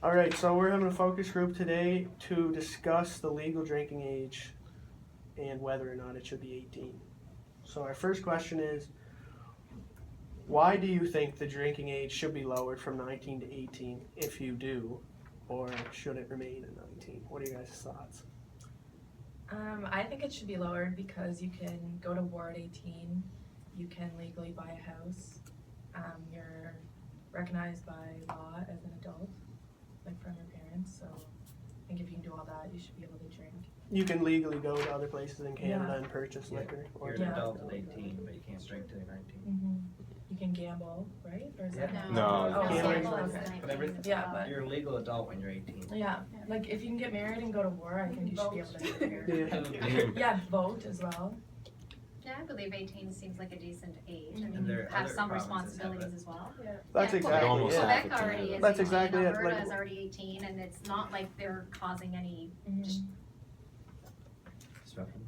All right, so we're having a focus group today to discuss the legal drinking age and whether or not it should be 18. So our first question is, why do you think the drinking age should be lowered from 19 to 18 if you do, or should it remain at 19? What are your guys' thoughts? I think it should be lowered because you can go to war at 18, you can legally buy a house, you're recognized by law as an adult, like from your parents, so I think if you can do all that, you should be able to drink. You can legally go to other places in Canada and purchase liquor. You're an adult at 18, but you can't drink till you're 19. Mm-hmm. You can gamble, right? Or is Yeah. that No. Oh, Gambling. gamble, is okay. 19 But everything- as Yeah, well. but- You're a legal adult when you're 18. Yeah, like if you can get married and go to war, I think you should be able to drink beer. Yeah. Yeah, vote as well. Yeah, I believe 18 seems like a decent age. I And mean, there you are have other some provinces have responsibilities it. as well. That's Yeah, exactly Almost it. half Quebec the time. already is That's 18, exactly it, Alberta like- is already 18, and it's not like they're causing any, Mhm. Disruption.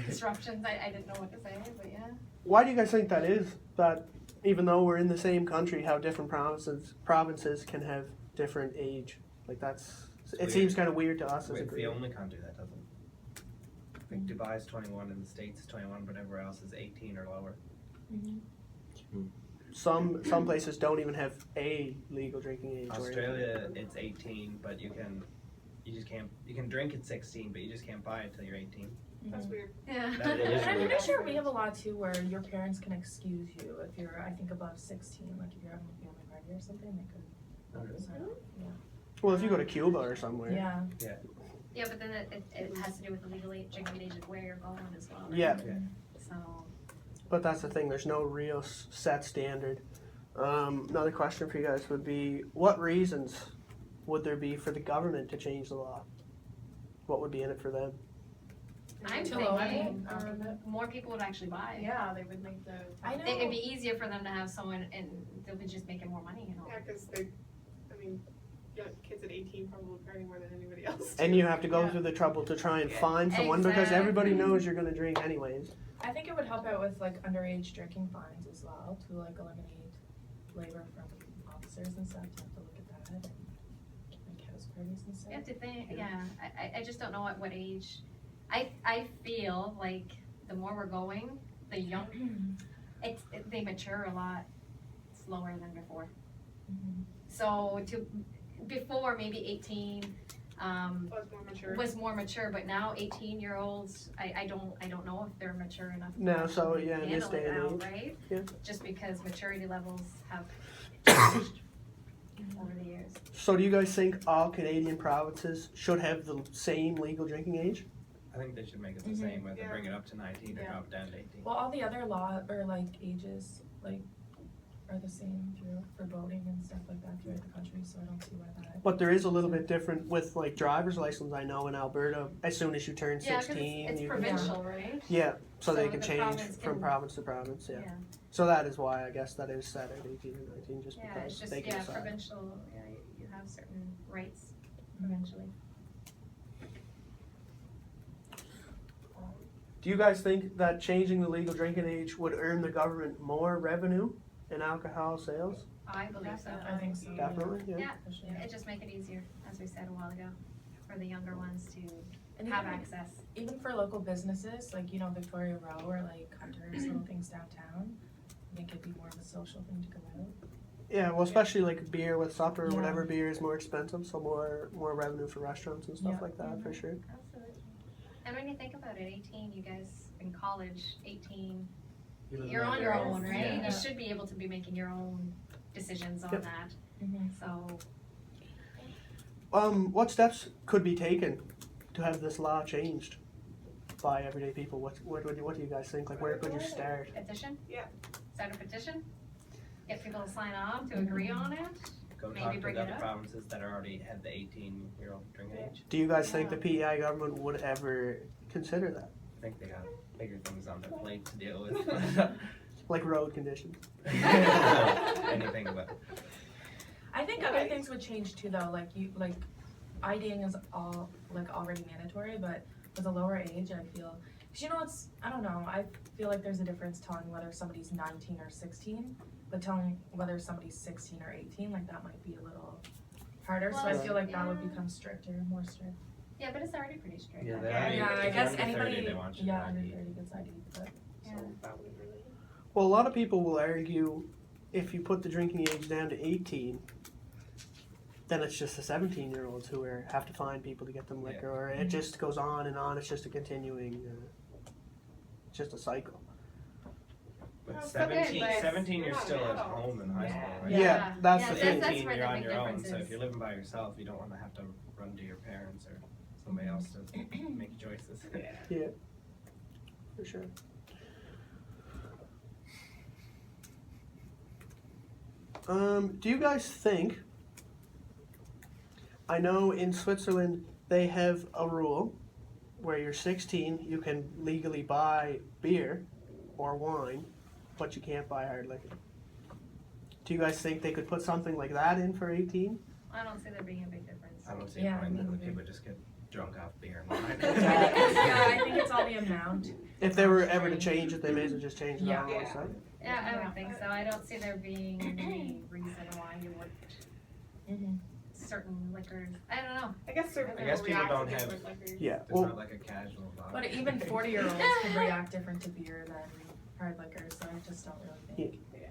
disruptions. I didn't know what to say, but yeah. Why do you guys think that is? That even though we're in the same country, how different provinces can have different age? Like it weird. seems kind of weird to us as a It's the group. only country that doesn't. I think Dubai is 21 and the States is 21, but everywhere else is 18 or lower. Some places don't even have a legal drinking age. or anything. Australia, it's 18, but you can drink at 16, but you just can't buy it till you're 18. That's weird. Yeah. That And is I'm weird. pretty sure we have a law too where your parents can excuse you if you're, I think, above 16. Like if you're having a family party or something, they could. Well, if you go to Cuba or somewhere. Yeah. Yeah, but then it has to do with the legal age, drinking age of where you're going as well. Right? Yeah. So, But that's the thing. There's no real set standard. Another question for you guys would be: what reasons would there be for the government to change the law? What would be in it for them? I'm To thinking lower more people would actually buy. Yeah, they would make the. I know. It'd be easier for them to have someone, and they'll be just making more money, you know. Yeah, because kids at 18 probably party more than anybody else. And you have to go Yeah. through the trouble to try and find someone because everybody Exactly. knows you're going to drink anyways. I think it would help out with like underage drinking fines as well to like eliminate labor from officers and stuff. To have to look at that and like house parties and stuff. You have to think, yeah, I just don't know at what age. I feel like the more we're going, the young, they mature a lot slower than before. Mhm. So before maybe 18 Was more mature. was more mature, but now 18-year-olds, I don't know if they're mature enough. to No, so, yeah, in this handle day it and now, age. right? Yeah. Just because maturity levels have changed over the years. So do you guys think all Canadian provinces should have the same legal drinking age? I think they should make it the Mhm. same, whether Yeah. bring it up to 19 or Yeah. drop it down to 18. Well, all the other law or like ages like are the same for voting and stuff like that throughout the country. So I don't see why that. But there is a little bit different with like driver's license. I know in Alberta, as soon as you turn Yeah, because 16, it's you provincial, right? yeah, so they So can the change province from can- province to province. Yeah. So that is why I guess that is set at 18 or 19, just Yeah, because it's just, they can yeah, decide. provincial, yeah, you have certain rights provincially. Do you guys think that changing the legal drinking age would earn the government more revenue in alcohol sales? I believe so. I think so. Definitely, yeah. Yeah, For sure. it just make it easier, as we said a while ago, for the younger ones to And have even, access. even for local businesses, like Victoria Row or like Hunter's little things downtown, I think it'd be more of a social thing to go out. Yeah, well, especially like beer with supper or Yeah. whatever beer is more expensive, so more revenue for restaurants and stuff Yeah. like that for sure. Absolutely. And when you think about it, 18, you guys in college, 18, you're on your own, right? Yeah. You should be able to be making your own decisions on Yep. that. Mm-hmm. So, What steps could be taken to have this law changed by everyday people? What do you guys think? Like, where could you start? petition? Yeah. Start a petition? Get people to sign on to agree on it? Go Maybe talk to bring the it other up. provinces that are already have the 18-year-old drinking age. Do you guys think the PEI government would ever consider that? I think they got bigger things on their plate to deal with. Like road conditions? Anything but. I think other things would change too, though. Like IDing is all like already mandatory, but with a lower age, I feel. Cause I don't know. I feel like there's a difference telling whether somebody's 19 or 16, but telling whether somebody's 16 or 18, like that might be a little harder, so I Well, feel like that would yeah. become stricter, more strict. Yeah, but it's already pretty strict. Yeah, I they guess. already- Yeah, I if guess you're under 30, anybody, they want you to yeah, under ID. 30 gets ID, but Yeah. That would really. Well, a lot of people will argue if you put the drinking age down to 18, then it's just the 17-year-olds who have to find people to get them liquor, or it just goes on and on. It's just a continuing, it's just a cycle. But Well, 17, but 17 you're you're not still an at adult. home in high school, right? Yeah, that's the thing. That's 18, where you're the on big your own, difference so is. if you're living by yourself, you don't want to have to run to your parents or somebody else to make choices. Yeah. For sure. Do you guys think, I know in Switzerland they have a rule where you're 16, you can legally buy beer or wine, but you can't buy hard liquor. Do you guys think they could put something like that in for 18? I don't see there being a big difference. I don't see Yeah, a point me that neither. people just get drunk off beer and wine. yeah, I think it's all the amount. If they were ever to change it, they may as well just change it Yeah. all. Yeah. So. Yeah, I would think so. I don't see there being any reason why you would Mm-hmm. certain liquors. I don't know. I guess certain I guess people people react to don't have- different liquors. Yeah. It's Well, not like a casual vodka. But even 40-year-olds can react different to beer than hard liquor, so I just don't really think. Yeah.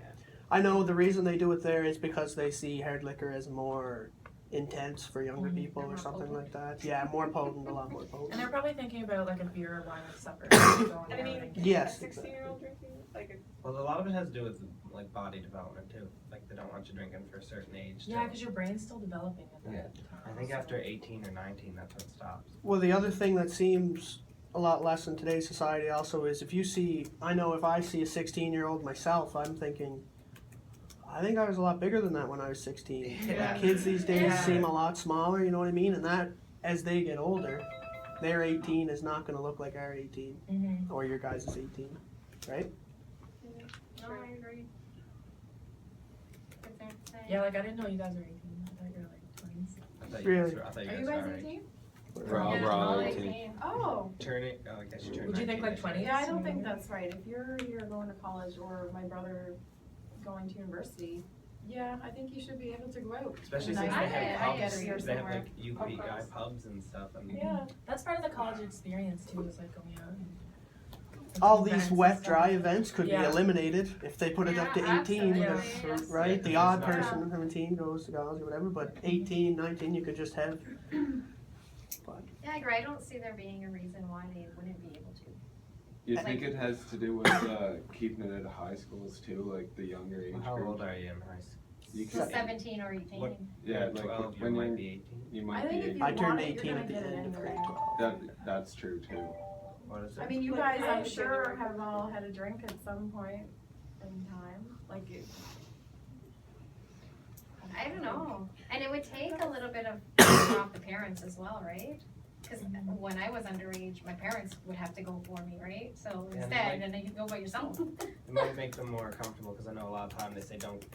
I know the reason they do it there is because they see hard liquor as more intense for younger people or More something potent. like that. Yeah, more potent, a lot more And potent. they're probably thinking about like a beer or wine with supper. going out I mean, and getting- Yes. a 16-year-old drinking, like, Well, a lot of it has to do with like body development too. Like they don't want you drinking for a certain age. Yeah, till- because your brain's still developing at that Yeah. time. I think so- after 18 or 19, that's when it stops. Well, the other thing that seems a lot less in today's society also is if you see, I know if I see a 16-year-old myself, I'm thinking, I think I was a lot bigger than that when I was 16. Yeah. Kids these days Yeah. seem a lot smaller, you know what I mean? And that, as they get older, their 18 is not going to look like our 18 Mhm. or your guys' 18, right? No, I agree. Good thing to say. Yeah, like I didn't know you guys were 18. I thought you were like 20s. I thought Really? I thought are you you guys guys were already 18? We're all Yeah, 18. Oh. turning. Oh, I guess you turned. Would you think 19 like this year. 20? Yeah, I don't think that's right. If you're here going to college or my brother going to university, yeah, I think you should be able to go out. Especially And since I they get- have I get pubs. it here They have somewhere. like UPI pubs and stuff. And Yeah, That's part of the college experience too, is like going out and All events these and wet, stuff. dry events could be Yeah. eliminated if they put it up to Yeah, 18, absolutely. because, Yes. right? The Yeah, odd because it's person, 17, goes to college or whatever, but 18, 19, you could just have. But Yeah, I agree. I don't see there being a reason why they wouldn't be able to. You think it has to do with keeping it at high schools too, like the younger age How group? old are you in high school? You So can, 17 or 18. What- yeah, You're like 12. You when might you're, be 18. you I might think be. if you I turned want it, you're 18 gonna at the get it end of grade anyway. 12. That's true too. What is it? I mean, you Like, guys, I I'm would sure, get it. have all had a drink at some point in time. Like, I don't know. And it would take a little bit of pressure off the parents as well, right? Because when I was underage, my parents would have to go for me, right? So Yeah, instead, like- then you can go by yourself. It might make them more comfortable because I know a lot of time they say don't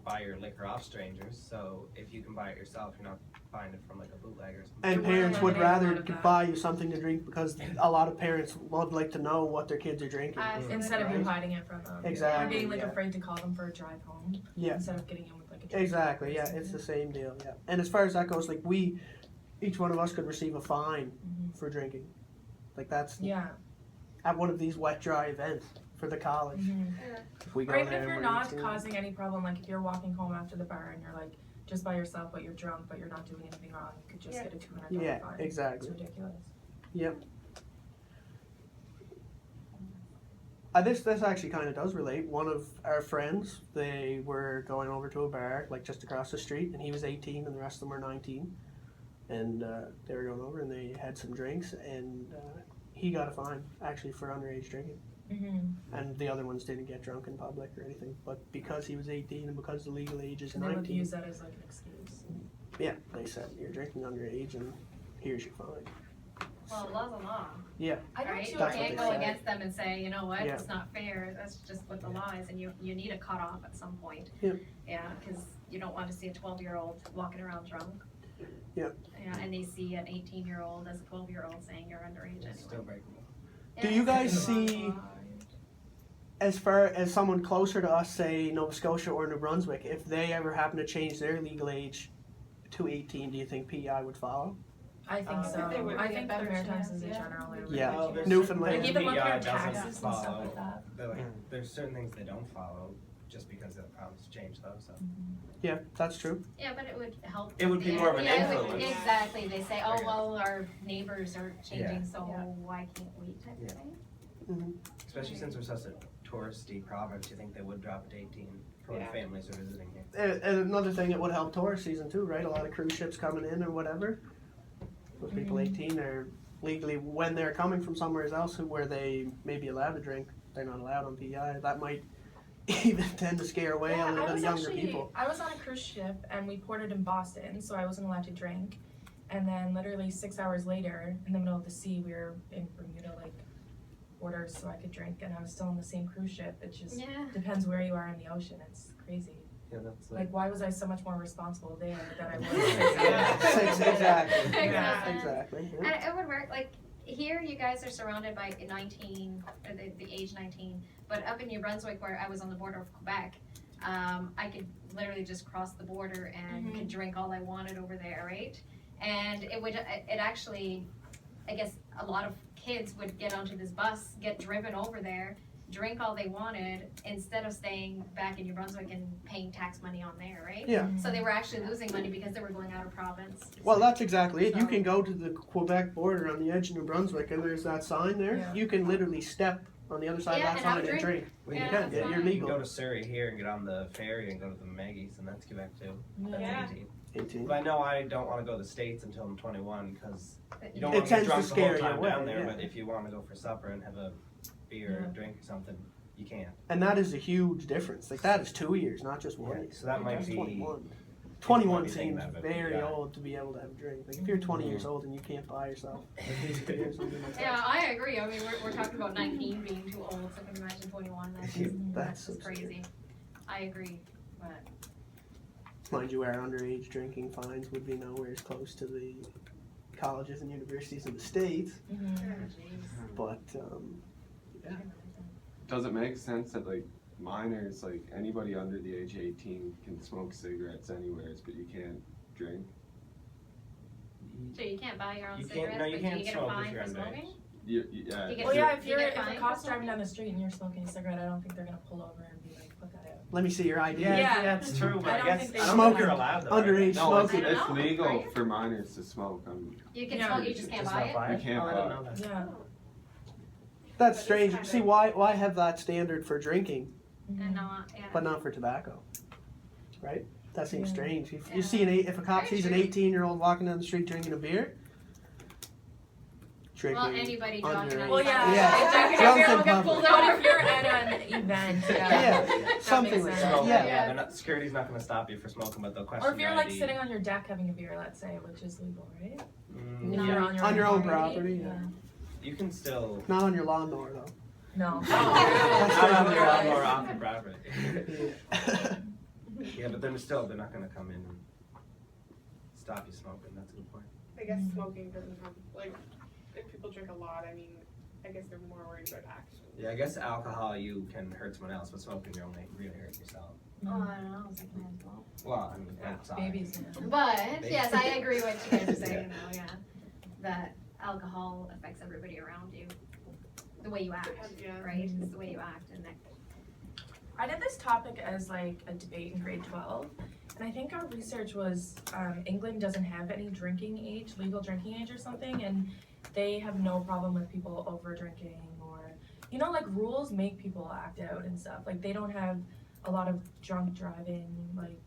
buy your liquor off strangers. So if you can buy it yourself, you're not buying it from like a bootleg or something. And You're parents would eliminating a rather lot of that. buy you something to drink because a lot of parents would like to know what their kids are drinking. Instead of you Right. hiding it from them. Exactly, Or being like yeah. afraid to call them for a drive home. Yeah. Instead of getting in with like a drink. Exactly, yeah, it's the same deal, yeah. And as far as that goes, like each one of us could receive a fine for drinking. Like that's Yeah. at one of these wet, dry events for the college. Mhm. If we go Or even there if and you're we're not 18. causing any problem, like if you're walking home after the bar and you're like just by yourself but you're drunk but you're not doing anything wrong, you could just Yeah. get a $200 Yeah, fine. exactly. It's ridiculous. This actually kind of does relate. One of our friends, they were going over to a bar like just across the street, and he was 18, and the rest of them were 19, and they were going over and they had some drinks, and he got a fine actually for underage drinking, Mm-hmm. and the other ones didn't get drunk in public or anything. But because he was 18 and because the legal age is And they would 19, use that as like an excuse. yeah, they said you're drinking underage, and here's your fine. Well, law's a law, I don't right? too You That's what can't they go say. against them and say, you know what, Yeah. it's not fair. That's just what the law is, and you need a cutoff at some point. Yeah. Yeah, because you don't want to see a 12-year-old walking around drunk. Yeah. Yeah, and they see an 18-year-old as a 12-year-old saying you're underage It's still anyway. breakable. Do Yeah, you it's guys just a law. see, as far as someone closer to us, say Nova Scotia or New Brunswick, if they ever happen to change their legal age to 18, do you think PEI would follow? I think so. I think they would I be a think the better Maritimes chance, in yeah. general are Yeah. really there's Newfoundland. like certain even looking PEI at doesn't taxes and stuff follow. like that. They're like, there's certain things they don't follow just because of the problems change though, so. Yeah, that's true. Yeah, but it would help. It would be the more of an area. It would- influence. Exactly, they say, oh, Okay. well, our neighbors are changing, so Yeah. why can't we type Yeah. of thing? Especially since we're such a touristy province, you think they would drop it to 18 for when Yeah. families are visiting here. And another thing, it would help tourist season too, right? A lot of cruise ships coming in or whatever. With people 18, they're legally, when they're coming from somewhere else where they may be allowed to drink, they're not allowed on PEI. That might even tend to scare away a little bit of younger people. I was on a cruise ship and we ported in Boston, so I wasn't allowed to drink. And then literally 6 hours later, in the middle of the sea, we were in Bermuda, like, orders so I could drink, and I was still on the same cruise ship. It just Yeah, depends where you are in the ocean. It's crazy. Yeah, that's Like, why was I so much more responsible there than I was? Exactly. Yeah. Exactly. Yeah. and it would work, like, here you guys are surrounded by 19, or the age 19, but up in New Brunswick where I was on the border of Quebec, I could literally just cross the border and could drink all I wanted over there, right? And it actually, I guess a lot of kids would get onto this bus, get driven over there, drink all they wanted, instead of staying back in New Brunswick and paying tax money on there, right? Yeah. So they were actually losing money because they were going out of province. Well, that's exactly it. You So- can go to the Quebec border on the edge of New Brunswick, and there's that sign there. Yeah. You can literally step on the other side Yeah, of and that have sign a and drink. drink. Well, Yeah, you can, that's yeah, fine. you're You legal. can go to Surrey here and get on the ferry and go to the Maggie's, and that's Quebec too. That's Yeah. 18. 18. But I know I don't want to go to the States until I'm 21 because you don't It want to get tends to drunk the whole scare you time away, down there. yeah. But if you want to go for supper and have a beer or Yeah. a drink or something, you can. And that is a huge difference. Like, that is 2 years, not just 1 Yeah, year. so that might That's be. 21. might 21 be thinking seems that, but very yeah. old to be able to have a drink. Like, if you're 20 years old and you can't buy yourself a case of beer or something like Yeah, that. I agree. I mean, we're talking about 19 being too old, so can you imagine 21? That's just, That's just so crazy. I agree, but Mind you, our underage drinking fines would be nowhere as close to the colleges and universities in the States. But, Does it make sense that like minors, like anybody under the age of 18 can smoke cigarettes anywheres, but you can't drink? so you can't buy your own You can't- cigarettes, no, you but can't do you get a smoke if fine you're for underage. smoking? Yeah. You get Well, yeah, if You you're get if a fined cop's for driving something? down the street and you're smoking a cigarette, I don't think they're gonna pull over and be like, put that out. let me see your ID. Yeah. that's true. But I I, don't guess think they I don't smoke think you're allowed though. underage No, it's, smoking. I don't it's know, legal right? for minors to smoke. You can Yeah. smoke, you just can't Just buy not it? buy You can't Oh, I didn't buy. know that. Yeah. That's But strange. it's See, kind why have that standard for drinking, And not, yeah. but not for tobacco? Right? That seems Yeah. strange. If Yeah. you see if a cop Very sees an true. 18-year-old walking down the street drinking a beer, drinking Well, anybody drunk under- and Well, yeah. Yeah. Drunk Drunk and in will get public. pulled But over. if you're at an event, Yeah, that something makes like sense. that. So, Yeah. they're not, security's not going to stop you for smoking, but they'll question Or if you're your like ID. sitting on your deck having a beer, let's say, which is legal, right? Mm, If No. you're On your own property, yeah. you can still. Not on your lawnmower though. No. Not on your Right. lawnmower off the property. Yeah. Yeah, but they're not going to come in and stop you smoking. That's a good point. I guess smoking doesn't have, like, if people drink a lot, I mean, I guess they're more worried about action. Yeah, I guess alcohol you can hurt someone else, but smoking you only really hurt yourself. Oh, I don't know, it's like man's fault. Well, I mean, outside. Babies. Yeah. But, yes, I agree what you guys are saying now, yeah. That alcohol affects everybody around you. The way you act, Yeah. right? It's the way you act and that. I did this topic as like a debate in grade 12, and I think our research was England doesn't have any drinking age, legal drinking age or something, and they have no problem with people over drinking or, you know, like rules make people act out and stuff. Like they don't have a lot of drunk driving like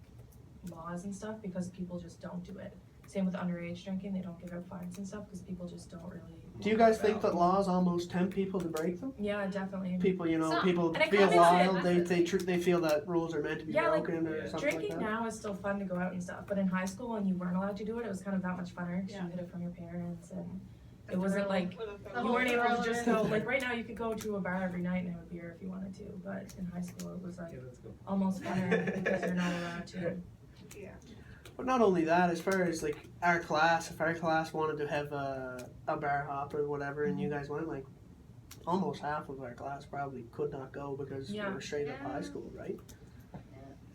laws and stuff because people just don't do it. Same with underage drinking, they don't give out fines and stuff because people just don't really. Do you guys think that laws almost tempt people to break them? Yeah, definitely. People, Some. people And it feel comes into wild. it. They feel that rules are meant to be Yeah, like, broken or yeah. something Drinking like that. now is still fun to go out and stuff, but in high school when you weren't allowed to do it, it was kind of that much funner because Yeah. you hid it from your parents and The it wasn't thrill. like For the The you whole weren't able to thrill just of go it. like right now you could go to a bar every night and have a beer if you wanted to, but in high school it was like Yeah, that's good. almost funner because you're not allowed to. Yeah. But not only that, as far as like our class, if our class wanted to have a bar hop or whatever, and you guys went, like almost half of our class probably could not go because Yeah. we were straight up Yeah. high school, right?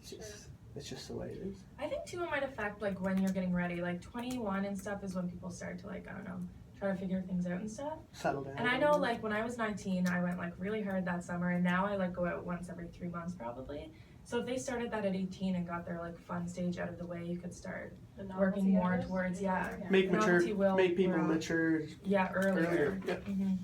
It's Sure. just, It's just the way it is. I think too it might affect like when you're getting ready. Like 21 and stuff is when people start to like, I don't know, try to figure things out and stuff. Settle down. And I know like when I was 19, I went like really hard that summer, and now I like go out once every 3 months probably. So if they started that at 18 and got their like fun stage out of the way, you could start The working novelty more of it. towards Make novelty will make people wear off. mature Earlier. earlier. Yep. Mhm.